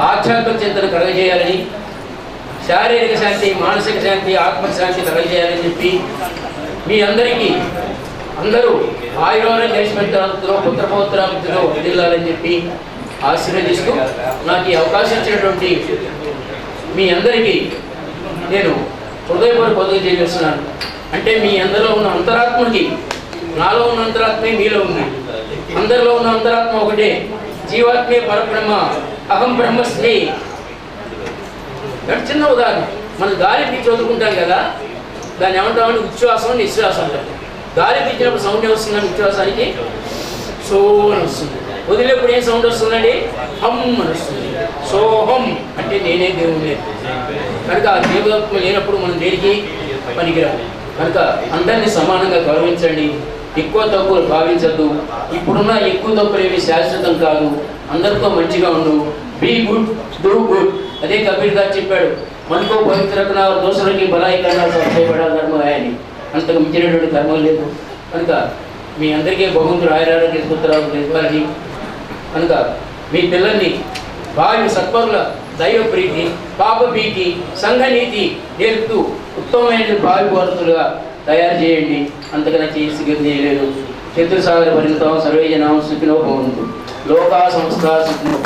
ఆధ్యాత్మిక చింతన కలగజేయాలని, శారీరక శాంతి, మానసిక శాంతి, ఆత్మశాంతి కలగజేయాలని చెప్పి మీ అందరికీ అందరూ ఆయుర్వేద దేశమంతలో పుత్రపౌత్రాలతో వదిలాలని చెప్పి ఆశీర్వదిస్తూ నాకు ఈ అవకాశం ఇచ్చినటువంటి మీ అందరికీ నేను హృదయపూర్వక పొదుగు చేస్తున్నాను. అంటే మీ అందరిలో ఉన్న అంతరాత్మకి, నాలో ఉన్న అంతరాత్మే మీలో ఉంది. అందరిలో ఉన్న అంతరాత్మ ఒకటే, జీవాత్మే పరబ్రహ్మ, అహం బ్రహ్మస్మి. చిన్న ఉదాహరణ, మనం గాలి పీల్చి చదువుకుంటాం కదా, దాన్ని ఏమంటామని ఉచ్ఛ్వాసం నిశ్వాసం అంటాం. గాలి పీల్చినప్పుడు సౌండ్ వస్తుందని ఉచ్ఛ్వాసానికి సో అని వస్తుంది, వదిలేప్పుడు ఏం సౌండ్ వస్తుందండి? హమ్ అని వస్తుంది. సోహం అంటే నేనే దేవుడు లేదు. కనుక ఆ దేవత్వం లేనప్పుడు మనం దేనికి పనికిరాము. కనుక అందరినీ సమానంగా గౌరవించండి, ఎక్కువ తక్కువలు భావించద్దు. ఇప్పుడున్న ఎక్కువ తక్కువలు ఏవి శాశ్వతం కాదు. అందరితో మంచిగా ఉండు, బీ గుడ్, డూ గుడ్. అదే కబీర్ గారు చెప్పాడు, మనకో పవిత్రకన దోషులకి బలాయి కన్నా సహాయపడా ధర్మ అని. అంతకు మించినటువంటి కర్మం లేదు. కనుక మీ అందరికీ భగవంతుడు ఆయురారోగ్య సూత్రాలు ఇవ్వాలని, కనుక మీ పిల్లల్ని భావి సత్పరుల దైవ ప్రీతి, పాప భీతి, సంఘనీతి నేర్పుతూ ఉత్తమమైన భావి భారతులుగా తయారు చేయండి. అంతకన్నా చేయలేదు. చతుర్సాగర పరిమితం సర్వేజనం సుఖినో భవంతు. లోకా సంస్థ సుఖినో.